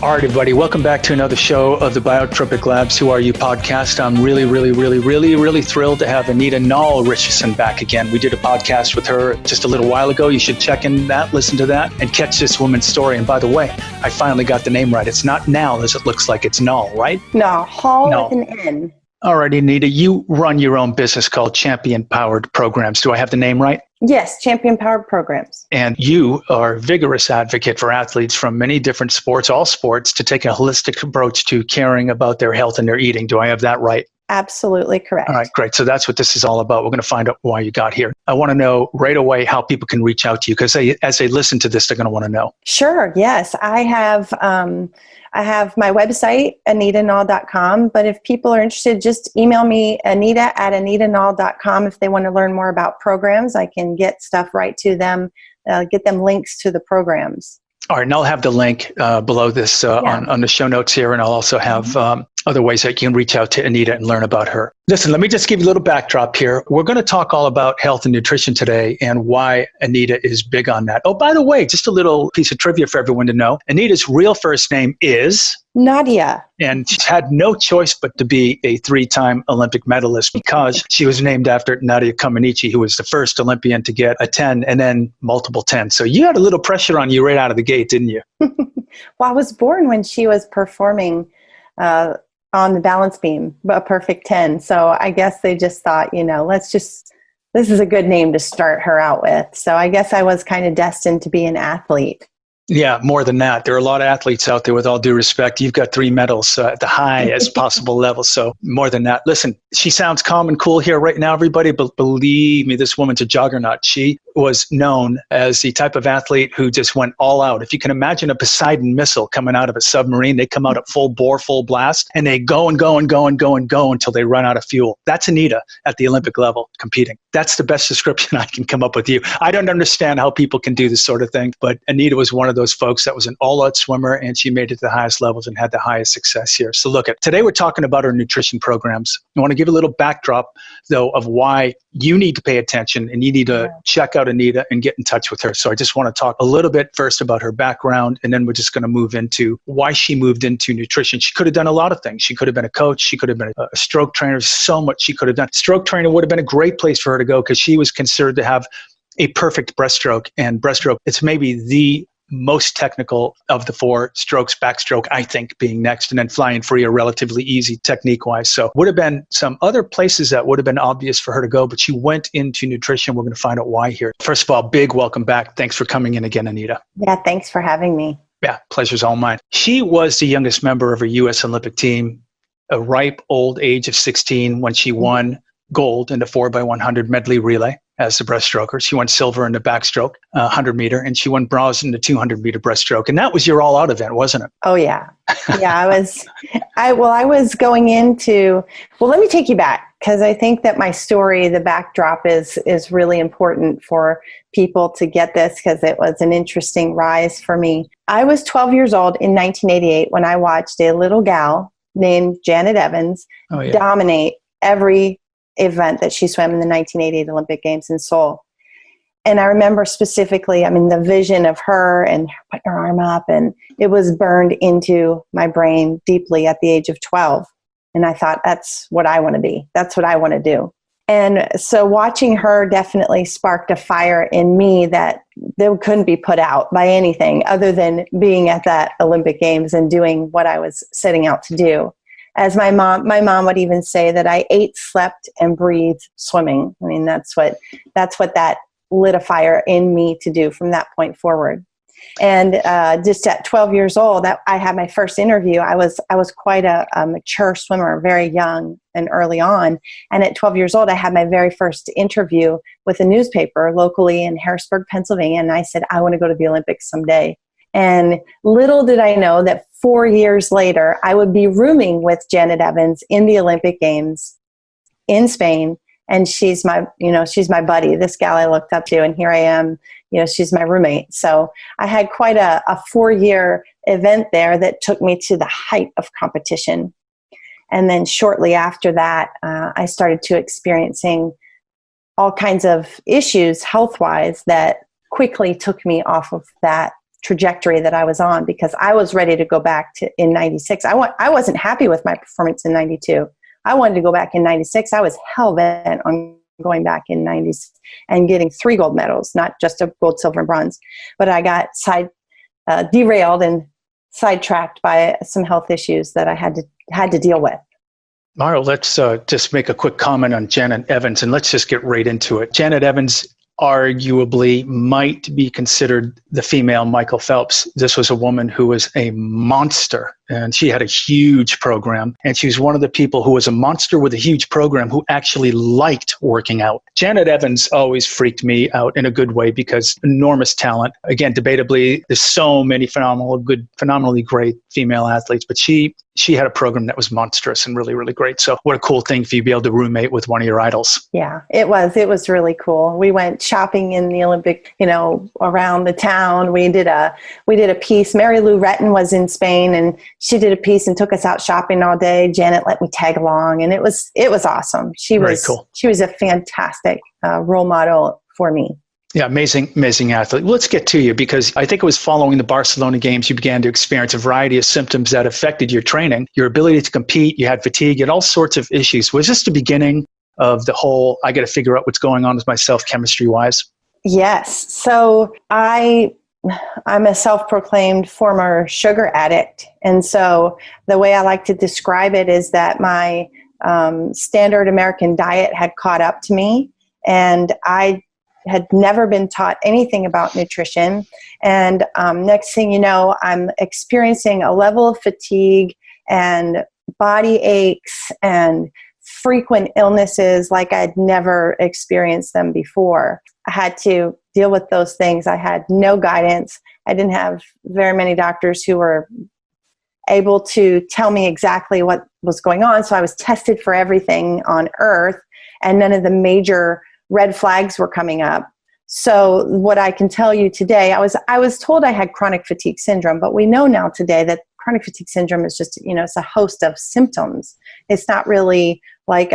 All right, everybody, welcome back to another show of the Biotropic Labs Who Are You podcast. I'm really thrilled to have Anita Nall Richardson back again. We did a podcast with her just a little while ago. You should check in that, listen to that, and catch this woman's story. And by the way, I finally got the name right. It's not Nall as it looks like. It's Nall, right? No, Hall with an N. All right, Anita, you run your own business called Champion Powered Programs. Do I have the name right? Yes, Champion Powered Programs. And you are a vigorous advocate for athletes from many different sports, all sports, to take a holistic approach to caring about their health and their eating. Do I have that right? Absolutely correct. All right, great. So that's what this is all about. We're going to find out why you got here. I want to know right away how people can reach out to you, because as they listen to this, they're going to want to know. Sure. Yes. I have my website, anitanall.com, but if people are interested, just email me, anita@anitanall.com. If they want to learn more about programs, I can get stuff right to them, get them links to the programs. All right, and I'll have the link below this on the show notes here, and I'll also have other ways that you can reach out to Anita and learn about her. Listen, let me just give you a little backdrop here. We're going to talk all about health and nutrition today and why Anita is big on that. Oh, by the way, just a little piece of trivia for everyone to know. Anita's real first name is Nadia. And she's had no choice but to be a 3-time Olympic medalist because she was named after Nadia Comaneci, who was the first Olympian to get a 10 and then multiple 10. So you had a little pressure on you right out of the gate, didn't you? Well, I was born when she was performing on the balance beam, a perfect 10. So I guess they just thought, this is a good name to start her out with. So I guess I was kind of destined to be an athlete. Yeah, more than that. There are a lot of athletes out there, with all due respect. You've got 3 medals at the highest possible level. So more than that. Listen, she sounds calm and cool here right now, everybody, but believe me, this woman's a juggernaut. She was known as the type of athlete who just went all out. If you can imagine a Poseidon missile coming out of a submarine, they come out at full bore, full blast, and they go until they run out of fuel. That's Anita at the Olympic level competing. That's the best description I can come up with you. I don't understand how people can do this sort of thing, but Anita was one of those folks that was an all-out swimmer, and she made it to the highest levels and had the highest success here. So look, today we're talking about our nutrition programs. I want to give a little backdrop, though, of why you need to pay attention and you need to check out Anita and get in touch with her. So I just want to talk a little bit first about her background, and then we're just going to move into why she moved into nutrition. She could have done a lot of things. She could have been a coach. She could have been a stroke trainer. So much she could have done. Stroke trainer would have been a great place for her to go because she was considered to have a perfect breaststroke. And breaststroke, it's maybe the most technical of the 4 strokes, backstroke, I think, being next, and then flying free are relatively easy technique-wise. So would have been some other places that would have been obvious for her to go, but she went into nutrition. We're going to find out why here. First of all, big welcome back. Thanks for coming in again, Anita. Yeah, thanks for having me. Yeah, pleasure's all mine. She was the youngest member of her U.S. Olympic team, a ripe old age of 16 when she won gold in the 4x100 medley relay as the breaststroker. She won silver in the backstroke, 100 meter, and she won bronze in the 200 meter breaststroke. And that was your all-out event, wasn't it? Oh yeah, yeah. I was going into. Well, let me take you back, because I think that my story, the backdrop, is really important for people to get this, because it was an interesting rise for me. I was 12 years old in 1988 when I watched a little gal named Janet Evans dominate every event that she swam in the 1988 Olympic Games in Seoul. And I remember specifically, the vision of her and putting her arm up, and it was burned into my brain deeply at the age of 12. And I thought, that's what I want to be. That's what I want to do. And so watching her definitely sparked a fire in me that couldn't be put out by anything other than being at that Olympic Games and doing what I was setting out to do. As my mom would even say that I ate, slept, and breathed swimming. That's what that lit a fire in me to do from that point forward. And just at 12 years old, I had my first interview. I was quite a mature swimmer, very young and early on. And at 12 years old, I had my very first interview with a newspaper locally in Harrisburg, Pennsylvania. And I said, I want to go to the Olympics someday. And little did I know that 4 years later, I would be rooming with Janet Evans in the Olympic Games in Spain. And she's my buddy, this gal I looked up to. And here I am, she's my roommate. So I had quite a 4-year event there that took me to the height of competition. And then shortly after that, I started to experiencing all kinds of issues health-wise that quickly took me off of that trajectory that I was on, because I was ready to go back to in 96. I wasn't happy with my performance in 92. I wanted to go back in 96. I was hell bent on going back in 90s and getting 3 gold medals, not just a gold, silver, and bronze. But I got derailed and sidetracked by some health issues that I had to deal with. Mario, let's just make a quick comment on Janet Evans, and let's just get right into it. Janet Evans arguably might be considered the female Michael Phelps. This was a woman who was a monster, and she had a huge program, and she was one of the people who was a monster with a huge program who actually liked working out. Janet Evans always freaked me out in a good way because enormous talent. Again, debatably, there's so many phenomenally great female athletes, but she had a program that was monstrous and really, really great. So what a cool thing for you to be able to roommate with one of your idols. Yeah, it was really cool. We went shopping in the Olympic, around the town. We did a piece. Mary Lou Retton was in Spain, and she did a piece and took us out shopping all day. Janet let me tag along, and it was awesome. She was a fantastic role model for me. Yeah, amazing athlete. Let's get to you, because I think it was following the Barcelona Games you began to experience a variety of symptoms that affected your training, your ability to compete. You had fatigue, you had all sorts of issues. Was this the beginning of the whole, I got to figure out what's going on with myself chemistry-wise? Yes. So I'm a self-proclaimed former sugar addict. And so the way I like to describe it is that my standard American diet had caught up to me, and I had never been taught anything about nutrition. And next thing you know, I'm experiencing a level of fatigue and body aches and frequent illnesses like I'd never experienced them before. I had to deal with those things. I had no guidance. I didn't have very many doctors who were able to tell me exactly what was going on. So I was tested for everything on earth, and none of the major red flags were coming up. So what I can tell you today, I was told I had chronic fatigue syndrome, but we know now today that chronic fatigue syndrome is just, it's a host of symptoms. It's not really like,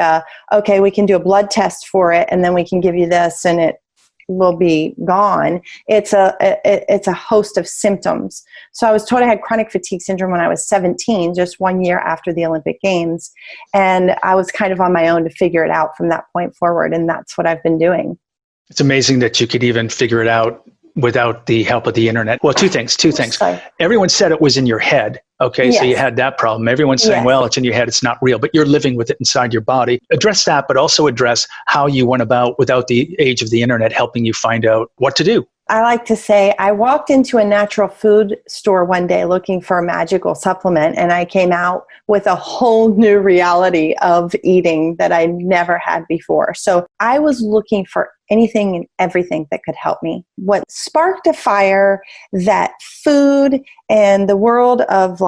okay, we can do a blood test for it and then we can give you this and it will be gone. It's a host of symptoms. So I was told I had chronic fatigue syndrome when I was 17, just 1 year after the Olympic Games. And I was kind of on my own to figure it out from that point forward. And that's what I've been doing. It's amazing that you could even figure it out without the help of the internet. Well, two things. Sorry. Everyone said it was in your head. Okay, yes. So you had that problem. Everyone's saying, yes, well, it's in your head, it's not real, but you're living with it inside your body. Address that, but also address how you went about, without the age of the internet, helping you find out what to do. I like to say I walked into a natural food store one day looking for a magical supplement, and I came out with a whole new reality of eating that I never had before. So I was looking for anything and everything that could help me. What sparked a fire that food and the world of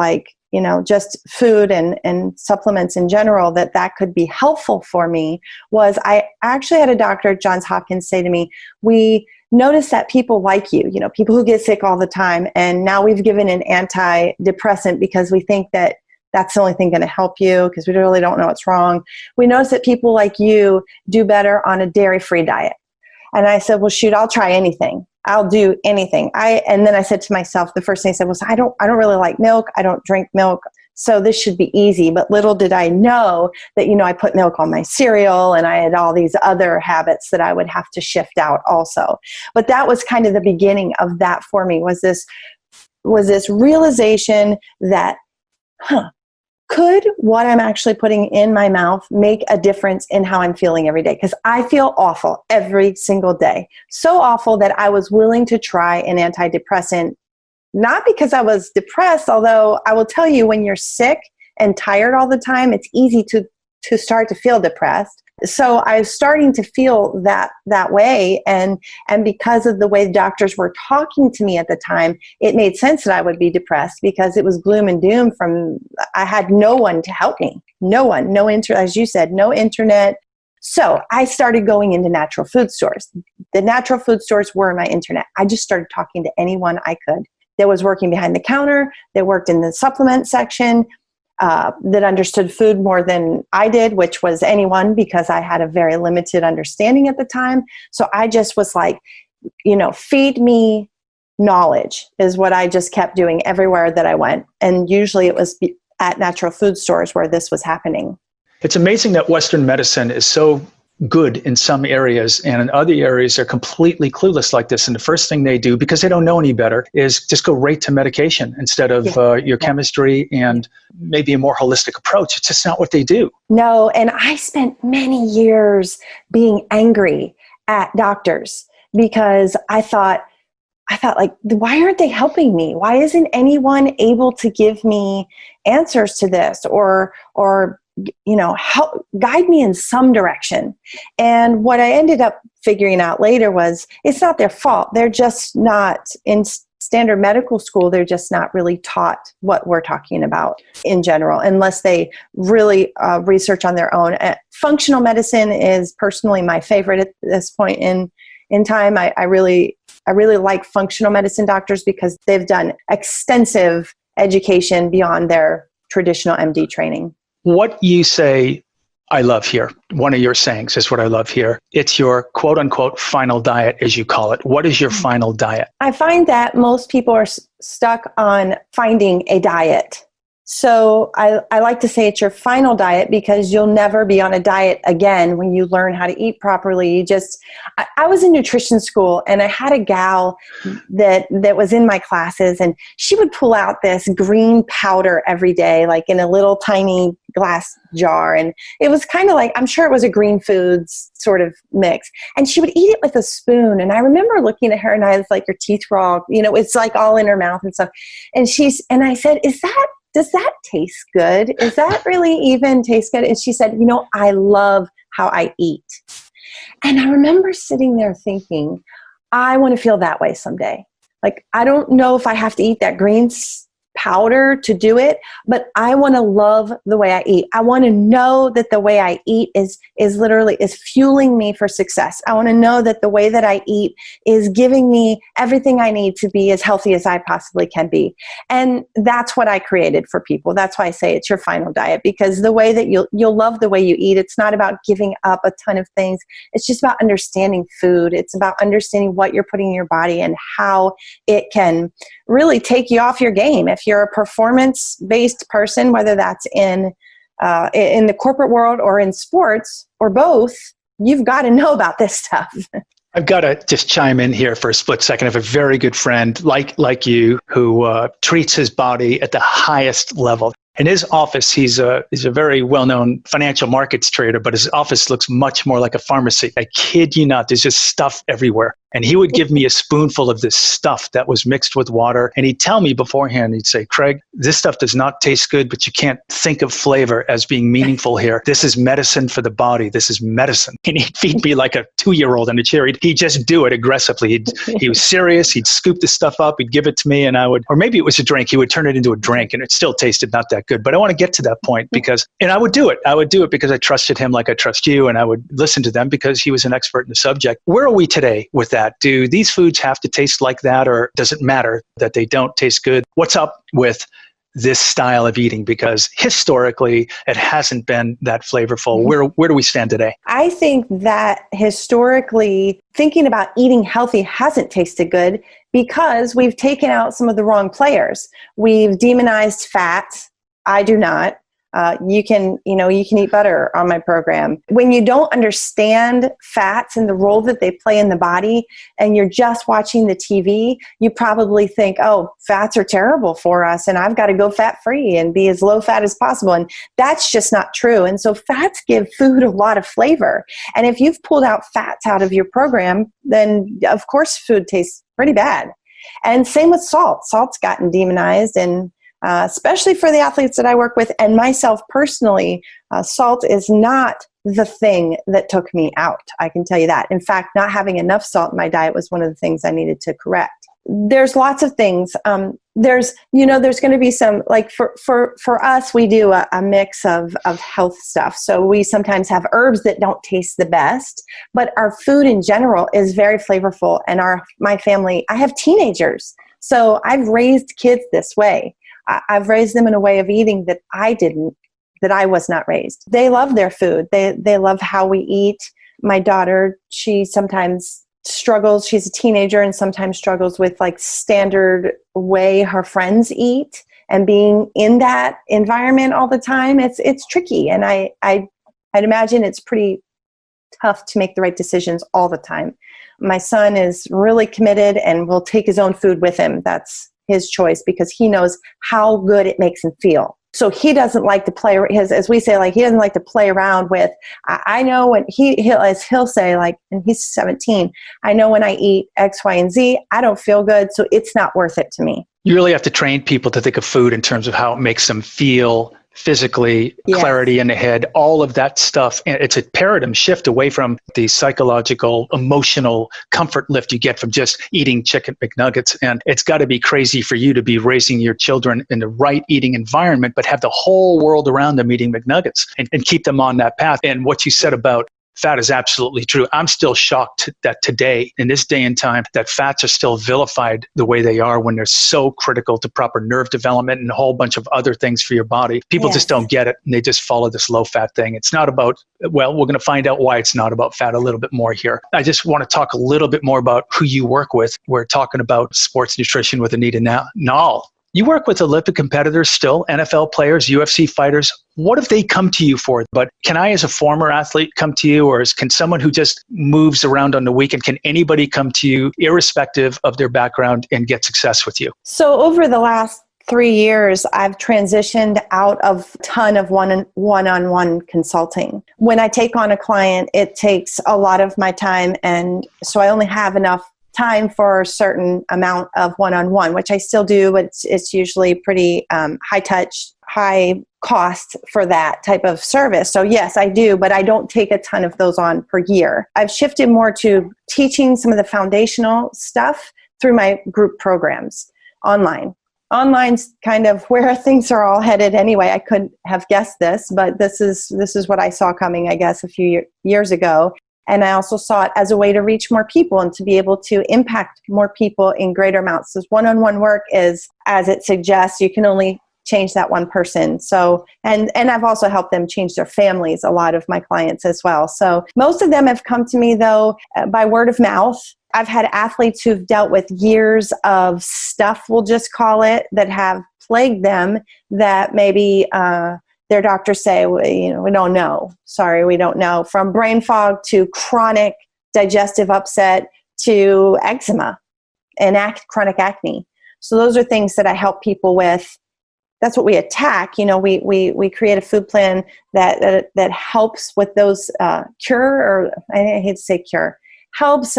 just food and supplements in general, that could be helpful for me, was I actually had a doctor at Johns Hopkins say to me, we notice that people like you, people who get sick all the time, and now we've given an antidepressant because we think that that's the only thing going to help you because we really don't know what's wrong. We notice that people like you do better on a dairy-free diet. And I said, well, shoot, I'll try anything. I'll do anything. And then I said to myself, the first thing I said was, I don't really like milk. I don't drink milk. So this should be easy. But little did I know that, I put milk on my cereal and I had all these other habits that I would have to shift out also. But that was kind of the beginning of that for me, was this realization that, could what I'm actually putting in my mouth make a difference in how I'm feeling every day? Because I feel awful every single day. So awful that I was willing to try an antidepressant, not because I was depressed, although I will tell you, when you're sick and tired all the time, it's easy to start to feel depressed. So I was starting to feel that way, and because of the way doctors were talking to me at the time, it made sense that I would be depressed because it was gloom and doom. I had no one to help me. No one, as you said, no internet. So I started going into natural food stores. The natural food stores were my internet. I just started talking to anyone I could that was working behind the counter, that worked in the supplement section, that understood food more than I did, which was anyone, because I had a very limited understanding at the time. So I just was like, feed me knowledge is what I just kept doing everywhere that I went. And usually it was at natural food stores where this was happening. It's amazing that Western medicine is so good in some areas, and in other areas they're completely clueless like this. And the first thing they do, because they don't know any better, is just go right to medication instead of your chemistry and maybe a more holistic approach. It's just not what they do. No, and I spent many years being angry at doctors because I thought like, why aren't they helping me? Why isn't anyone able to give me answers to this or help guide me in some direction? And what I ended up figuring out later was it's not their fault. They're just not in standard medical school. They're just not really taught what we're talking about in general, unless they really research on their own. Functional medicine is personally my favorite at this point in time. I really like functional medicine doctors because they've done extensive education beyond their traditional MD training. What you say, I love here, one of your sayings is what I love here. It's your quote unquote final diet, as you call it. What is your final diet? I find that most people are stuck on finding a diet. So I like to say it's your final diet because you'll never be on a diet again when you learn how to eat properly. I was in nutrition school and I had a gal that was in my classes, and she would pull out this green powder every day, like in a little tiny glass jar. And it was kind of like, I'm sure it was a green foods sort of mix. And she would eat it with a spoon. And I remember looking at her and I was like, her teeth were all, it's like all in her mouth and stuff. And I said, does that taste good? Is that really even taste good? And she said, I love how I eat. And I remember sitting there thinking, I want to feel that way someday. Like, I don't know if I have to eat that green powder to do it, but I want to love the way I eat. I want to know that the way I eat is literally fueling me for success. I want to know that the way that I eat is giving me everything I need to be as healthy as I possibly can be. And that's what I created for people. That's why I say it's your final diet, because the way that you'll love the way you eat. It's not about giving up a ton of things. It's just about understanding food. It's about understanding what you're putting in your body and how it can really take you off your game. If you're a performance-based person, whether that's in the corporate world or in sports or both, you've got to know about this stuff. I've got to just chime in here for a split second. I have a very good friend like you who treats his body at the highest level. In his office, he's a very well-known financial markets trader, but his office looks much more like a pharmacy. I kid you not, there's just stuff everywhere. And he would give me a spoonful of this stuff that was mixed with water. And he'd tell me beforehand, he'd say, Craig, this stuff does not taste good, but you can't think of flavor as being meaningful here. This is medicine for the body. This is medicine. And he'd feed me like a 2-year-old in a chair. He'd just do it aggressively. He was serious. He'd scoop the stuff up. He'd give it to me and or maybe it was a drink. He would turn it into a drink and it still tasted not that good. But I want to get to that point and I would do it. I would do it because I trusted him like I trust you, and I would listen to them because he was an expert in the subject. Where are we today with that? Do these foods have to taste like that, or does it matter that they don't taste good? What's up with this style of eating? Because historically, it hasn't been that flavorful. Where do we stand today? I think that historically, thinking about eating healthy hasn't tasted good because we've taken out some of the wrong players. We've demonized fats. I do not. You can eat butter on my program. When you don't understand fats and the role that they play in the body, and you're just watching the TV, you probably think, oh, fats are terrible for us, and I've got to go fat-free and be as low fat as possible. And that's just not true. And so fats give food a lot of flavor. And if you've pulled out fats out of your program, then of course food tastes pretty bad. And same with salt. Salt's gotten demonized, and especially for the athletes that I work with and myself personally, salt is not the thing that took me out. I can tell you that. In fact, not having enough salt in my diet was one of the things I needed to correct. There's lots of things. There's going to be some, like for us, we do a mix of health stuff. So we sometimes have herbs that don't taste the best, but our food in general is very flavorful. And my family, I have teenagers, so I've raised kids this way. I've raised them in a way of eating that I was not raised. They love their food. They love how we eat. My daughter, she sometimes struggles. She's a teenager and sometimes struggles with like standard way her friends eat, and being in that environment all the time. It's tricky. And I'd imagine it's pretty tough to make the right decisions all the time. My son is really committed and will take his own food with him. That's his choice because he knows how good it makes him feel. So he doesn't like to play as we say, like, he doesn't like to play around with, I know when he'll say, like, and he's 17, I know when I eat X, Y, and Z, I don't feel good. So it's not worth it to me. You really have to train people to think of food in terms of how it makes them feel physically, Yes. Clarity in the head, all of that stuff. And it's a paradigm shift away from the psychological, emotional comfort lift you get from just eating chicken McNuggets. And it's got to be crazy for you to be raising your children in the right eating environment, but have the whole world around them eating McNuggets and keep them on that path. And what you said about fat is absolutely true. I'm still shocked that today, in this day and time, that fats are still vilified the way they are when they're so critical to proper nerve development and a whole bunch of other things for your body. People just don't get it, and they just follow this low-fat thing. It's not about, well, we're going to find out why it's not about fat a little bit more here. I just want to talk a little bit more about who you work with. We're talking about sports nutrition with Anita Nall. You work with Olympic competitors still, NFL players, UFC fighters. What have they come to you for? But can I, as a former athlete, come to you? Or can someone who just moves around on the weekend, can anybody come to you, irrespective of their background, and get success with you? So over the last 3 years, I've transitioned out of a ton of one-on-one consulting. When I take on a client, it takes a lot of my time. And so I only have enough time for a certain amount of one-on-one, which I still do, but it's usually pretty high touch, high cost for that type of service. So yes, I do, but I don't take a ton of those on per year. I've shifted more to teaching some of the foundational stuff through my group programs online. Online's kind of where things are all headed anyway. I couldn't have guessed this, but this is what I saw coming, I guess, a few years ago. And I also saw it as a way to reach more people and to be able to impact more people in greater amounts. This one-on-one work is, as it suggests, you can only change that one person. So, and I've also helped them change their families, a lot of my clients as well. So most of them have come to me, though, by word of mouth. I've had athletes who've dealt with years of stuff, we'll just call it, that have plagued them, that maybe their doctors say, we don't know. Sorry, we don't know. From brain fog to chronic digestive upset to eczema and chronic acne. So those are things that I help people with. That's what we attack. We create a food plan that helps with those I hate to say cure, helps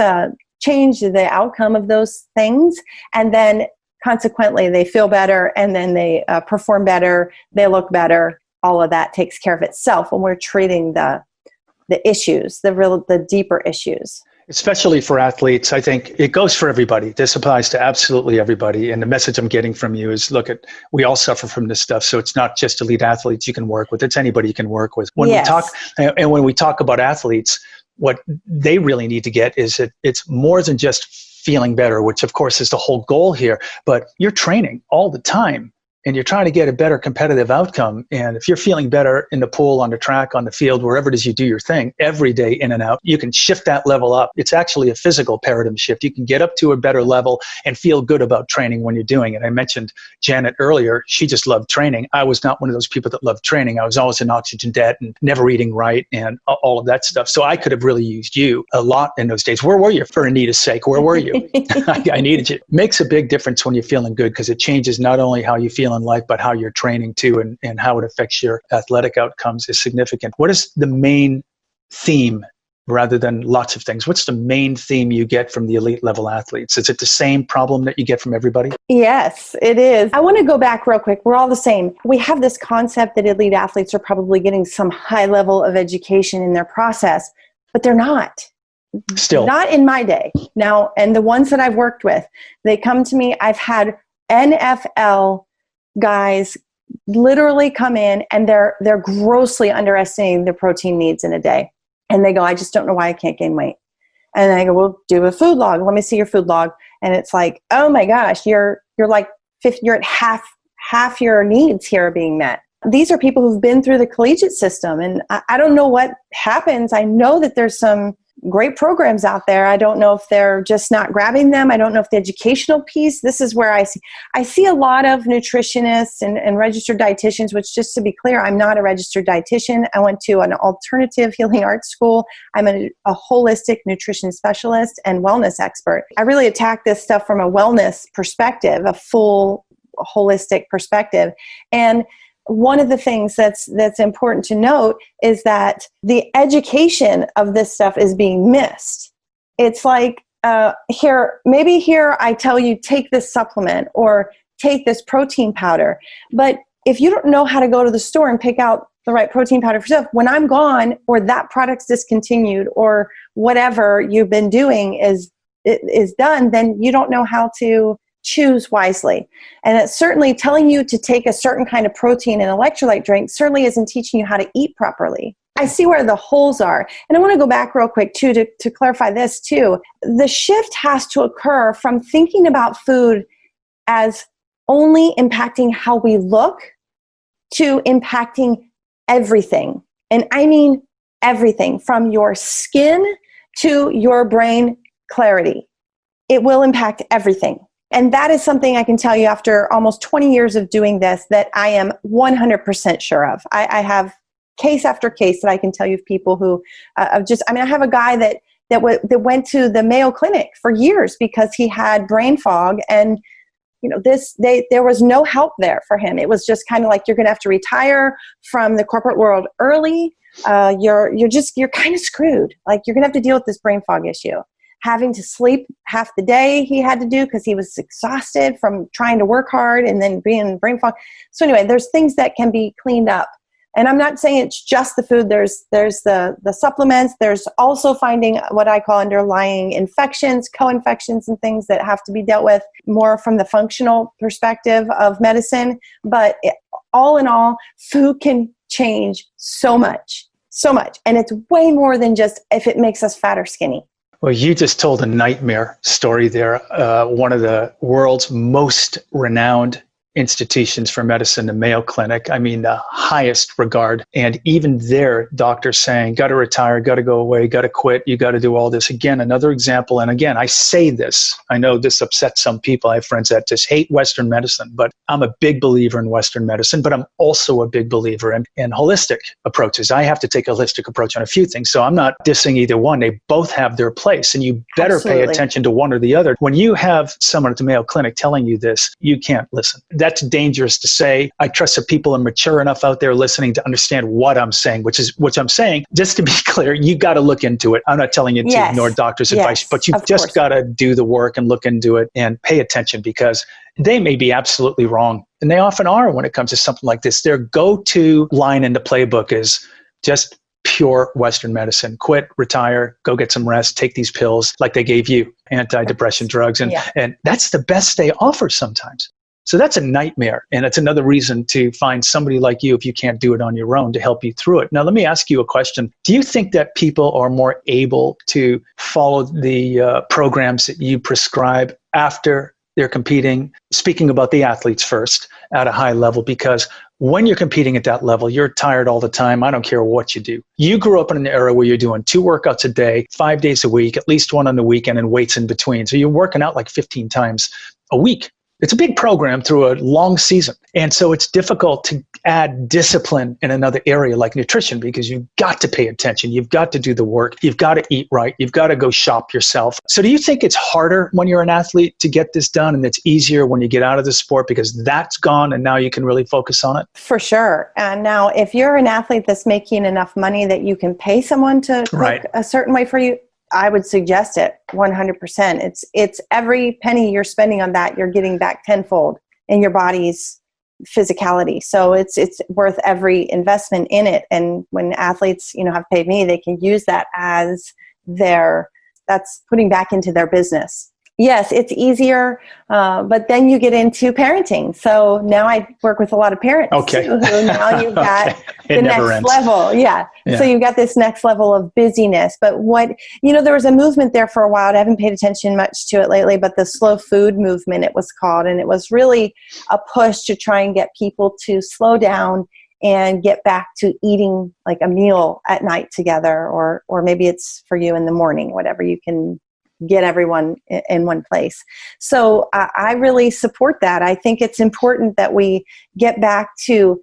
change the outcome of those things. And then consequently, they feel better, and then they perform better, they look better. All of that takes care of itself when we're treating the issues, the deeper issues. Especially for athletes, I think it goes for everybody. This applies to absolutely everybody. And the message I'm getting from you is, we all suffer from this stuff. So it's not just elite athletes you can work with. It's anybody you can work with. When we talk about athletes, what they really need to get is that it's more than just feeling better, which of course is the whole goal here, but you're training all the time. And you're trying to get a better competitive outcome. And if you're feeling better in the pool, on the track, on the field, wherever it is you do your thing, every day in and out, you can shift that level up. It's actually a physical paradigm shift. You can get up to a better level and feel good about training when you're doing it. I mentioned Janet earlier. She just loved training. I was not one of those people that loved training. I was always in oxygen debt and never eating right and all of that stuff. So I could have really used you a lot in those days. Where were you, for Anita's sake? Where were you? I needed you. Makes a big difference when you're feeling good, because it changes not only how you feel in life, but how you're training too, and how it affects your athletic outcomes is significant. What is the main theme, rather than lots of things? What's the main theme you get from the elite level athletes? Is it the same problem that you get from everybody? Yes, it is. I want to go back real quick. We're all the same. We have this concept that elite athletes are probably getting some high level of education in their process, but they're not. Still. Not in my day. Now, and the ones that I've worked with, they come to me. I've had NFL guys literally come in and they're grossly underestimating their protein needs in a day. And they go, I just don't know why I can't gain weight. And I go, well, do a food log. Let me see your food log. And it's like, oh my gosh, you're like 50, you're at half your needs here are being met. These are people who've been through the collegiate system. And I don't know what happens. I know that there's some great programs out there. I don't know if they're just not grabbing them. I don't know if the educational piece, this is where I see a lot of nutritionists and registered dietitians, which, just to be clear, I'm not a registered dietitian. I went to an alternative healing arts school. I'm a holistic nutrition specialist and wellness expert. I really attack this stuff from a wellness perspective, a full holistic perspective. And one of the things that's important to note is that the education of this stuff is being missed. It's like, here I tell you, take this supplement or take this protein powder. But if you don't know how to go to the store and pick out the right protein powder for yourself, when I'm gone or that product's discontinued or whatever you've been doing is done, then you don't know how to choose wisely. And it's certainly telling you to take a certain kind of protein and electrolyte drink certainly isn't teaching you how to eat properly. I see where the holes are. And I want to go back real quick too to clarify this too. The shift has to occur from thinking about food as only impacting how we look to impacting everything. And I mean everything, from your skin to your brain clarity. It will impact everything. And that is something I can tell you after almost 20 years of doing this that I am 100% sure of. I have case after case that I can tell you of people who I have a guy that went to the Mayo Clinic for years because he had brain fog, and there was no help there for him. It was just kind of like, you're going to have to retire from the corporate world early. You're kind of screwed. Like, you're going to have to deal with this brain fog issue. Having to sleep half the day he had to do because he was exhausted from trying to work hard and then being in brain fog. So anyway, there's things that can be cleaned up. And I'm not saying it's just the food. There's the supplements. There's also finding what I call underlying infections, co-infections, and things that have to be dealt with more from the functional perspective of medicine. But all in all, food can change so much. And it's way more than just if it makes us fat or skinny. Well, you just told a nightmare story there. One of the world's most renowned institutions for medicine, the Mayo Clinic. I mean, the highest regard. And even there, doctors saying, got to retire, got to go away, got to quit, you got to do all this. Again, another example. And again, I say this, I know this upsets some people. I have friends that just hate Western medicine, but I'm a big believer in Western medicine, but I'm also a big believer in holistic approaches. I have to take a holistic approach on a few things. So I'm not dissing either one. They both have their place, and you better Absolutely. pay attention to one or the other. When you have someone at the Mayo Clinic telling you this, you can't listen. That's dangerous to say. I trust that people are mature enough out there listening to understand what I'm saying, which I'm saying, just to be clear, you got to look into it. I'm not telling you to ignore doctors' advice, but you've just got to do the work and look into it and pay attention, because they may be absolutely wrong. And they often are when it comes to something like this. Their go-to line in the playbook is just pure Western medicine. Quit, retire, go get some rest, take these pills like they gave you, antidepressant drugs. And that's the best they offer sometimes. So that's a nightmare. And it's another reason to find somebody like you, if you can't do it on your own, to help you through it. Now, let me ask you a question. Do you think that people are more able to follow the programs that you prescribe after they're competing? Speaking about the athletes first, at a high level, because when you're competing at that level, you're tired all the time. I don't care what you do. You grew up in an era where you're doing 2 workouts a day, 5 days a week, at least 1 on the weekend, and weights in between. So you're working out like 15 times a week. It's a big program through a long season. And so it's difficult to add discipline in another area like nutrition, because you've got to pay attention. You've got to do the work. You've got to eat right. You've got to go shop yourself. So do you think it's harder when you're an athlete to get this done, and it's easier when you get out of the sport because that's gone and now you can really focus on it? For sure. And now if you're an athlete that's making enough money that you can pay someone to cook a certain way for you, I would suggest it 100%. It's every penny you're spending on that, you're getting back tenfold in your body's physicality. So it's worth every investment in it. And when athletes, have paid me, they can use that as that's putting back into their business. Yes, it's easier, but then you get into parenting. So now I work with a lot of parents too, who now you've got the next level. Yeah. So you've got this next level of busyness. But there was a movement there for a while. I haven't paid attention much to it lately, but the slow food movement, it was called. And it was really a push to try and get people to slow down and get back to eating like a meal at night together, or maybe it's for you in the morning, whatever you can get everyone in one place. So I really support that. I think it's important that we get back to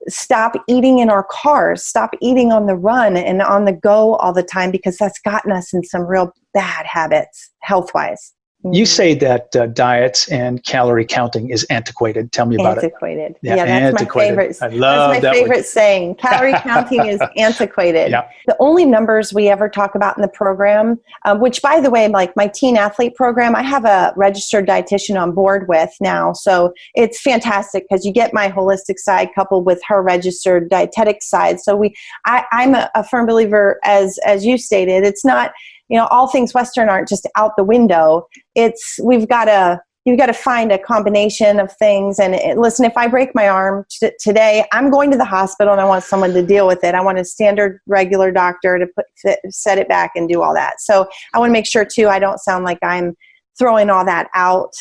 stop eating in our cars, stop eating on the run and on the go all the time, because that's gotten us in some real bad habits health-wise. You say that diets and calorie counting is antiquated. Tell me about Antiquated. it. Yeah, That's antiquated. my favorite. I love that's my favorite saying. Calorie counting is antiquated. Yeah. The only numbers we ever talk about in the program, which by the way, like my teen athlete program, I have a registered dietitian on board with now. So it's fantastic because you get my holistic side coupled with her registered dietetic side. So I'm a firm believer, as you stated, it's not, all things Western aren't just out the window. You've got to find a combination of things. And listen, if I break my arm today, I'm going to the hospital and I want someone to deal with it. I want a standard regular doctor to set it back and do all that. So I want to make sure too, I don't sound like I'm throwing all that out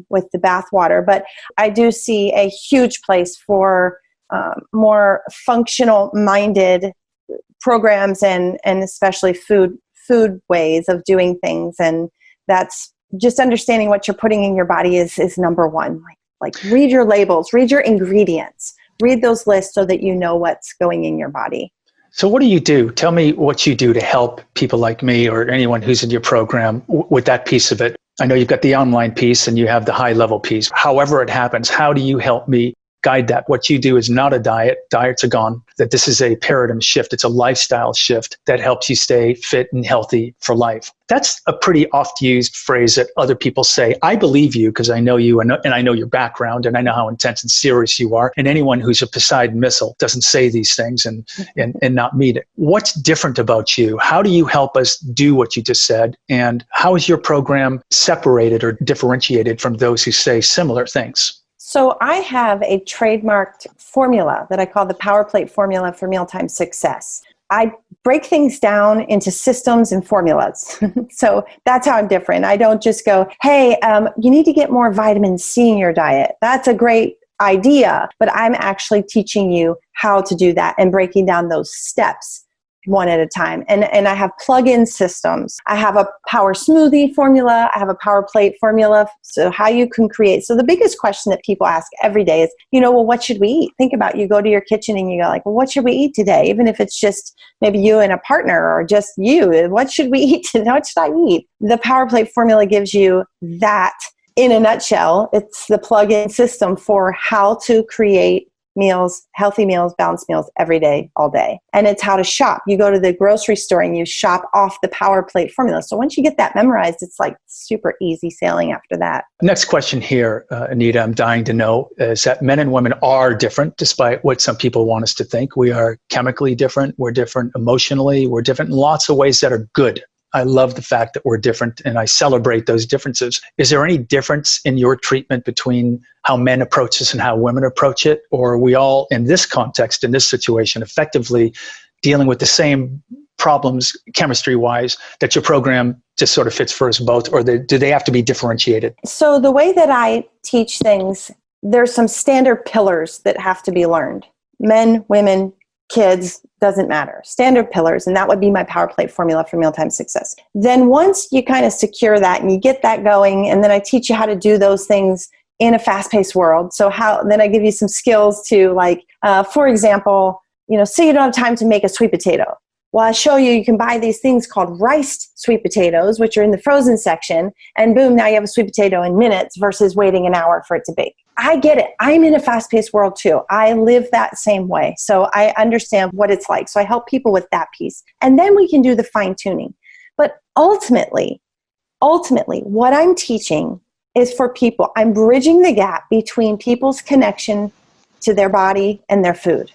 with the bathwater, but I do see a huge place for more functional minded programs and especially food ways of doing things. And that's just understanding what you're putting in your body is number one. Like read your labels, read your ingredients, read those lists so that you know what's going in your body. So what do you do? Tell me what you do to help people like me or anyone who's in your program with that piece of it. I know you've got the online piece and you have the high level piece. However it happens, how do you help me guide that? What you do is not a diet. Diets are gone. That this is a paradigm shift. It's a lifestyle shift that helps you stay fit and healthy for life. That's a pretty oft used phrase that other people say. I believe you because I know you and I know your background and I know how intense and serious you are. And anyone who's a Poseidon missile doesn't say these things and not mean it. What's different about you? How do you help us do what you just said? And how is your program separated or differentiated from those who say similar things? So I have a trademarked formula that I call the Power Plate Formula for Mealtime Success. I break things down into systems and formulas. So that's how I'm different. I don't just go, hey, you need to get more vitamin C in your diet. That's a great idea, but I'm actually teaching you how to do that and breaking down those steps one at a time. And I have plug-in systems. I have a power smoothie formula. I have a power plate formula. So how you can create. So the biggest question that people ask every day is, well, what should we eat? Think about, you go to your kitchen and you go like, well, what should we eat today? Even if it's just maybe you and a partner or just you, what should we eat today? What should I eat? The power plate formula gives you that in a nutshell. It's the plug-in system for how to create meals, healthy meals, balanced meals every day, all day. And it's how to shop. You go to the grocery store and you shop off the Power Plate formula. So once you get that memorized, it's like super easy sailing after that. Next question here, Anita, I'm dying to know, is that men and women are different, despite what some people want us to think. We are chemically different. We're different emotionally. We're different in lots of ways that are good. I love the fact that we're different and I celebrate those differences. Is there any difference in your treatment between how men approach this and how women approach it? Or are we all in this context, in this situation, effectively dealing with the same problems chemistry-wise that your program just sort of fits for us both? Or do they have to be differentiated? So the way that I teach things, there's some standard pillars that have to be learned. Men, women, kids, doesn't matter. Standard pillars, and that would be my Power Plate formula for mealtime success. Then once you kind of secure that and you get that going, and then I teach you how to do those things in a fast-paced world. So then I give you some skills to for example, say you don't have time to make a sweet potato. Well, I show you can buy these things called riced sweet potatoes, which are in the frozen section, and boom, now you have a sweet potato in minutes versus waiting an hour for it to bake. I get it. I'm in a fast-paced world too. I live that same way. So I understand what it's like. So I help people with that piece. And then we can do the fine-tuning. But ultimately, what I'm teaching is for people. I'm bridging the gap between people's connection to their body and their food.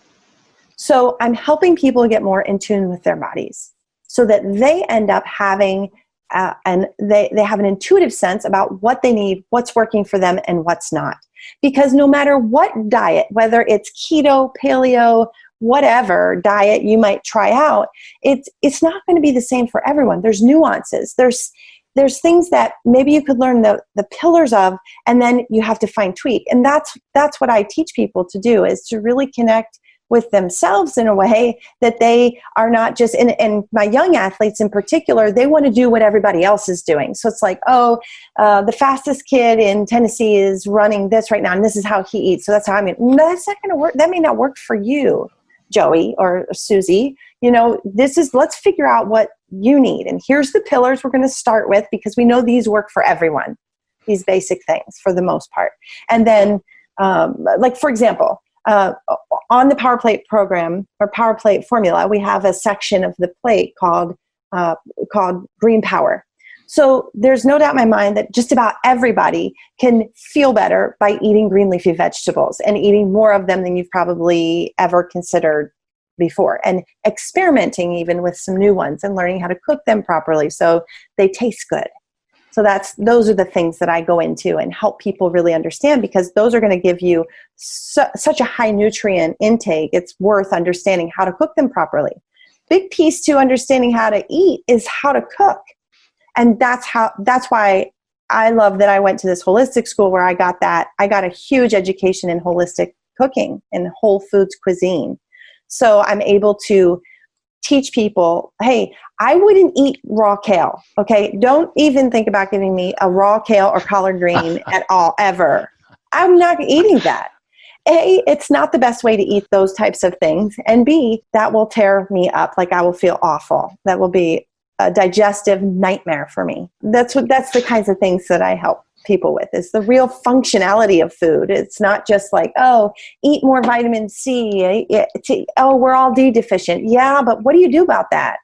So I'm helping people get more in tune with their bodies so that they end up having they have an intuitive sense about what they need, what's working for them, and what's not. Because no matter what diet, whether it's keto, paleo, whatever diet you might try out, it's not going to be the same for everyone. There's nuances. There's things that maybe you could learn the pillars of, and then you have to fine tweak. And that's what I teach people to do, is to really connect with themselves in a way that they are not just, and my young athletes in particular, they want to do what everybody else is doing. So it's like, the fastest kid in Tennessee is running this right now, and this is how he eats. So that's how I mean, no, that's not going to work. That may not work for you, Joey or Susie. Let's figure out what you need. And here's the pillars we're going to start with, because we know these work for everyone, these basic things for the most part. And then, like, for example, on the Power Plate program or Power Plate formula, we have a section of the plate called Green Power. So there's no doubt in my mind that just about everybody can feel better by eating green leafy vegetables and eating more of them than you've probably ever considered before, and experimenting even with some new ones and learning how to cook them properly so they taste good. So those are the things that I go into and help people really understand, because those are going to give you such a high nutrient intake. It's worth understanding how to cook them properly. Big piece to understanding how to eat is how to cook. And that's why I love that I went to this holistic school where I got that. I got a huge education in holistic cooking and whole foods cuisine. So I'm able to teach people, hey, I wouldn't eat raw kale, okay? Don't even think about giving me a raw kale or collard green at all, ever. I'm not eating that. A, it's not the best way to eat those types of things. And B, that will tear me up. Like, I will feel awful. That will be a digestive nightmare for me. That's the kinds of things that I help people with, is the real functionality of food. It's not just like, eat more vitamin C. We're all D deficient. Yeah, but what do you do about that?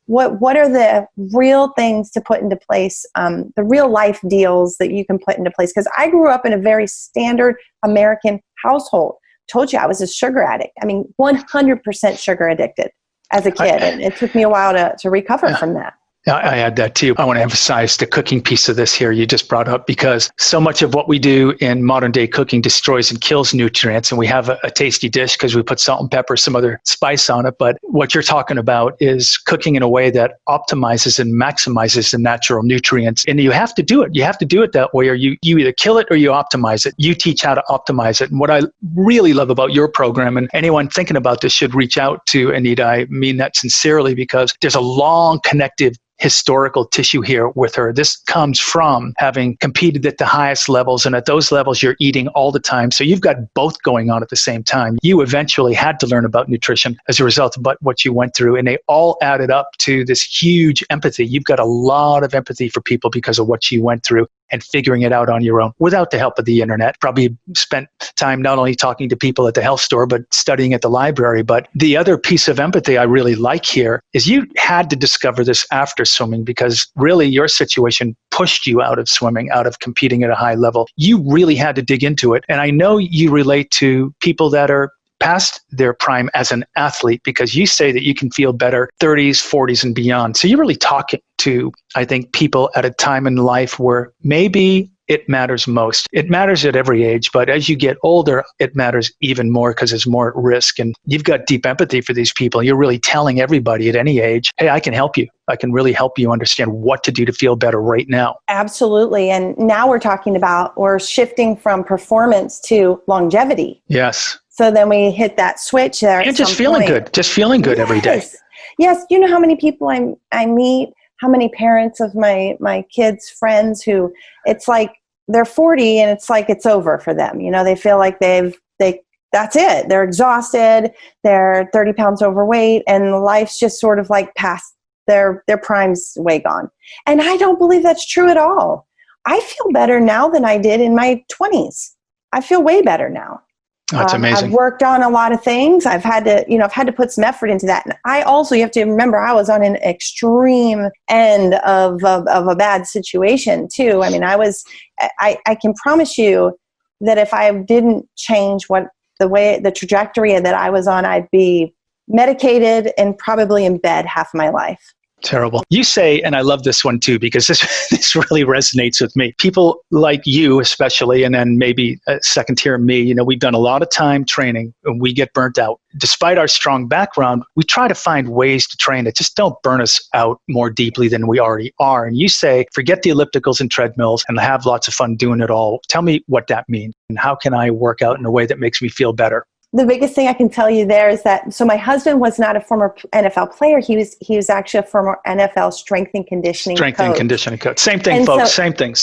What are the real things to put into place, the real life deals that you can put into place? Because I grew up in a very standard American household. Told you I was a sugar addict. I mean, 100% sugar addicted as a kid. And it took me a while to recover from that. I add that too. I want to emphasize the cooking piece of this here you just brought up, because so much of what we do in modern day cooking destroys and kills nutrients. And we have a tasty dish because we put salt and pepper, some other spice on it. But what you're talking about is cooking in a way that optimizes and maximizes the natural nutrients. And you have to do it. You have to do it that way, or you either kill it or you optimize it. You teach how to optimize it. And what I really love about your program, and anyone thinking about this should reach out to Anita, I mean that sincerely, because there's a long connective historical tissue here with her. This comes from having competed at the highest levels, and at those levels you're eating all the time. So you've got both going on at the same time. You eventually had to learn about nutrition as a result of what you went through, and they all added up to this huge empathy. You've got a lot of empathy for people because of what you went through and figuring it out on your own without the help of the internet. Probably spent time not only talking to people at the health store, but studying at the library. But the other piece of empathy I really like here is you had to discover this after swimming, because really your situation pushed you out of swimming, out of competing at a high level. You really had to dig into it. And I know you relate to people that are past their prime as an athlete, because you say that you can feel better 30s, 40s, and beyond. So you're really talking to, I think, people at a time in life where maybe it matters most. It matters at every age, but as you get older, it matters even more because there's more at risk. And you've got deep empathy for these people. You're really telling everybody at any age, hey, I can help you. I can really help you understand what to do to feel better right now. Absolutely. And now we're shifting from performance to longevity. Yes. So then we hit that switch there. And just feeling good. Just feeling good every day. Yes. You know how many people I meet, how many parents of my kids' friends who it's like they're 40 and it's like it's over for them. You know, they feel like that's it. They're exhausted. They're 30 pounds overweight, and life's just sort of like past their prime's way gone. And I don't believe that's true at all. I feel better now than I did in my 20s. I feel way better now. That's amazing. I've worked on a lot of things. I've had to put some effort into that. And you have to remember, I was on an extreme end of a bad situation too. I mean, I can promise you that if I didn't change the trajectory that I was on, I'd be medicated and probably in bed half my life. Terrible. You say, and I love this one too, because this really resonates with me. People like you, especially, and then maybe second tier me, we've done a lot of time training and we get burnt out. Despite our strong background, we try to find ways to train that just don't burn us out more deeply than we already are. And you say, forget the ellipticals and treadmills and have lots of fun doing it all. Tell me what that means and how can I work out in a way that makes me feel better? the biggest thing I can tell you there is that, so my husband was not a former NFL player. He was actually a former NFL strength and conditioning coach. Same thing, and folks. So, same thing.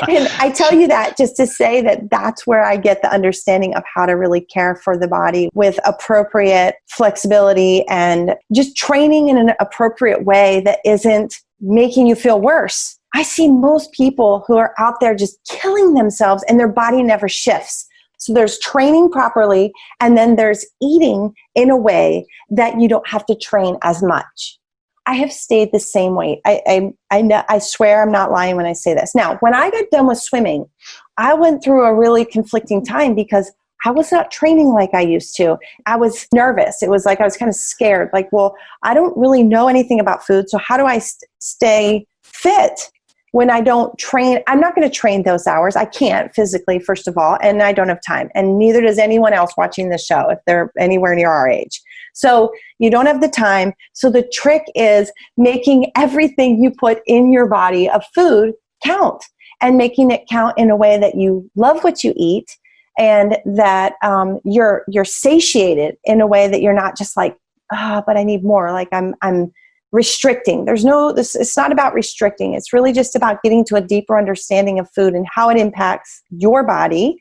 And I tell you that just to say that that's where I get the understanding of how to really care for the body with appropriate flexibility and just training in an appropriate way that isn't making you feel worse. I see most people who are out there just killing themselves and their body never shifts. So there's training properly, and then there's eating in a way that you don't have to train as much. I have stayed the same weight. I swear I'm not lying when I say this. Now, when I got done with swimming, I went through a really conflicting time because I was not training like I used to. I was nervous. It was like I was kind of scared. Like, well, I don't really know anything about food, so how do I stay fit when I don't train? I'm not going to train those hours. I can't physically, first of all, and I don't have time. And neither does anyone else watching this show if they're anywhere near our age. So you don't have the time. So the trick is making everything you put in your body of food count, and making it count in a way that you love what you eat, and that you're satiated in a way that you're not just like, but I need more. Like I'm restricting. It's not about restricting. It's really just about getting to a deeper understanding of food and how it impacts your body.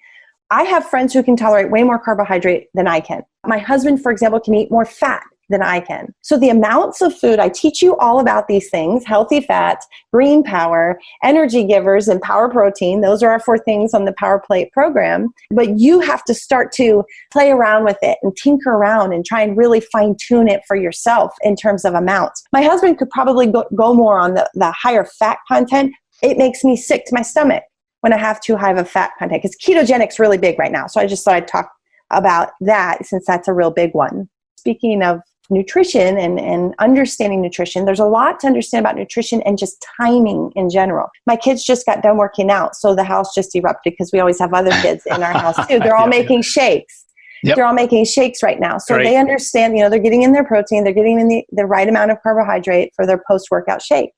I have friends who can tolerate way more carbohydrate than I can. My husband, for example, can eat more fat than I can. So the amounts of food, I teach you all about these things: healthy fats, green power, energy givers, and power protein. Those are our 4 things on the Power Plate program. But you have to start to play around with it and tinker around and try and really fine tune it for yourself in terms of amounts. My husband could probably go more on the higher fat content. It makes me sick to my stomach when I have too high of a fat content, because ketogenic's really big right now. So I just thought I'd talk about that since that's a real big one. Speaking of nutrition and understanding nutrition, there's a lot to understand about nutrition and just timing in general. My kids just got done working out, so the house just erupted because we always have other kids in our house too. They're all making shakes. Yep. They're all making shakes right now. So They understand, they're getting in their protein, they're getting in the right amount of carbohydrate for their post-workout shake.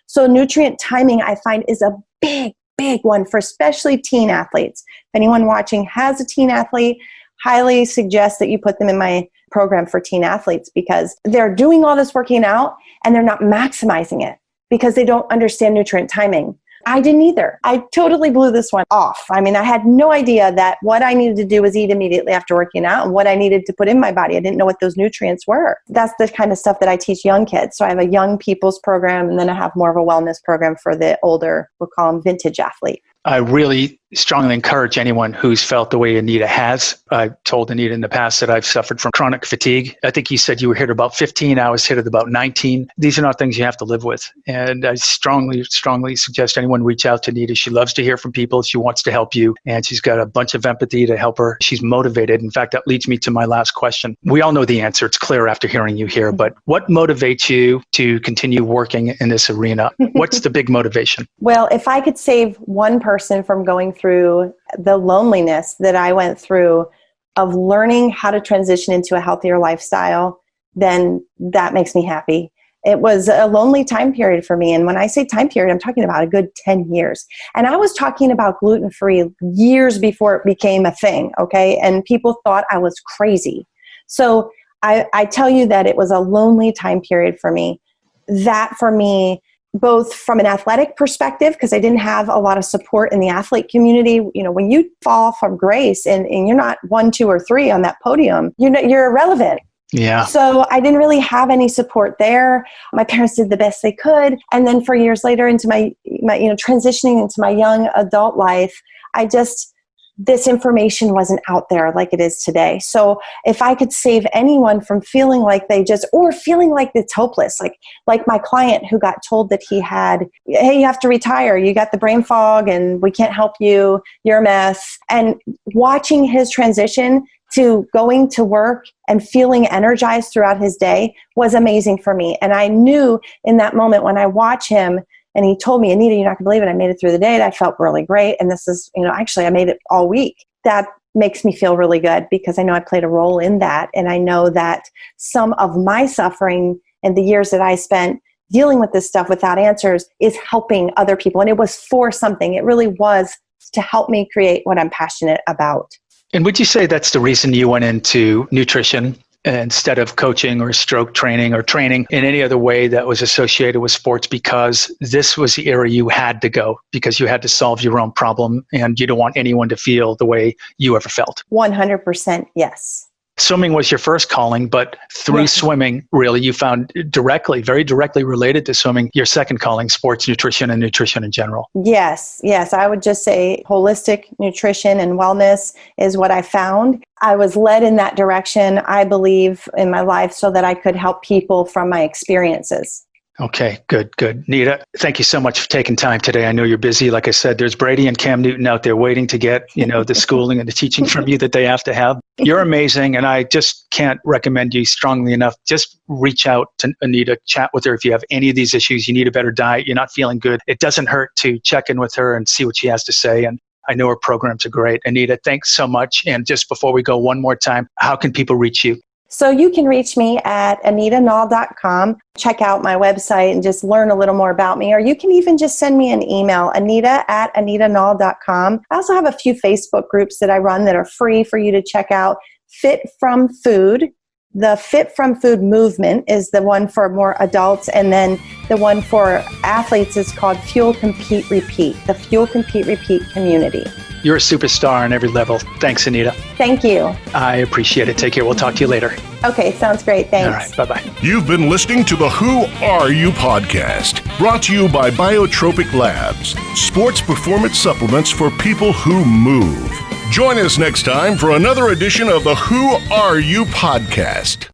So nutrient timing, I find, is a big one for especially teen athletes. If anyone watching has a teen athlete, highly suggest that you put them in my program for teen athletes, because they're doing all this working out and they're not maximizing it because they don't understand nutrient timing. I didn't either. I totally blew this one off. I mean, I had no idea that what I needed to do was eat immediately after working out, and what I needed to put in my body. I didn't know what those nutrients were. That's the kind of stuff that I teach young kids. So I have a young people's program, and then I have more of a wellness program for the older, we'll call them vintage athlete. I really strongly encourage anyone who's felt the way Anita has. I told Anita in the past that I've suffered from chronic fatigue. I think you said you were hit about 15. I was hit at about 19. These are not things you have to live with. And I strongly suggest anyone reach out to Anita. She loves to hear from people. She wants to help you. And she's got a bunch of empathy to help her. She's motivated. In fact, that leads me to my last question. We all know the answer. It's clear after hearing you here. But what motivates you to continue working in this arena? What's the big motivation? Well, if I could save one person from going through the loneliness that I went through of learning how to transition into a healthier lifestyle, then that makes me happy. It was a lonely time period for me. And when I say time period, I'm talking about a good 10 years. And I was talking about gluten-free years before it became a thing, okay? And people thought I was crazy. So I tell you that it was a lonely time period for me. That for me, both from an athletic perspective, because I didn't have a lot of support in the athlete community. When you fall from grace and you're not 1, 2, or 3 on that podium, you're irrelevant. Yeah. So I didn't really have any support there. My parents did the best they could. And then for years later into my transitioning into my young adult life, this information wasn't out there like it is today. So if I could save anyone from feeling like or feeling like it's hopeless, like my client who got told that he had, hey, you have to retire. You got the brain fog and we can't help you. You're a mess. And watching his transition to going to work and feeling energized throughout his day was amazing for me. And I knew in that moment when I watch him, and he told me, Anita, you're not going to believe it, I made it through the day and I felt really great. And this is, actually I made it all week. That makes me feel really good because I know I played a role in that. And I know that some of my suffering and the years that I spent dealing with this stuff without answers is helping other people. And it was for something. It really was to help me create what I'm passionate about. And would you say that's the reason you went into nutrition instead of coaching or stroke training or training in any other way that was associated with sports, because this was the area you had to go because you had to solve your own problem and you don't want anyone to feel the way you ever felt? 100% yes. Swimming was your first calling, but through swimming, really, you found very directly related to swimming, your second calling, sports nutrition and nutrition in general. Yes. I would just say holistic nutrition and wellness is what I found. I was led in that direction, I believe, in my life so that I could help people from my experiences. Okay, good. Anita, thank you so much for taking time today. I know you're busy. Like I said, there's Brady and Cam Newton out there waiting to get, the schooling and the teaching from you that they have to have. You're amazing, and I just can't recommend you strongly enough. Just reach out to Anita, chat with her if you have any of these issues. You need a better diet, you're not feeling good. It doesn't hurt to check in with her and see what she has to say. And I know her programs are great. Anita, thanks so much. And just before we go, one more time, how can people reach you? So you can reach me at anitanall.com. Check out my website and just learn a little more about me. Or you can even just send me an email, anita@anitanall.com. I also have a few Facebook groups that I run that are free for you to check out. Fit from Food. The Fit from Food movement is the one for more adults, and then the one for athletes is called Fuel, Compete, Repeat, the Fuel, Compete, Repeat community. You're a superstar on every level. Thanks, Anita. Thank you. I appreciate it. Take care. We'll talk to you later. Okay, sounds great. Thanks. All right, bye-bye. You've been listening to the Who Are You podcast, brought to you by Biotropic Labs, sports performance supplements for people who move. Join us next time for another edition of the Who Are You podcast.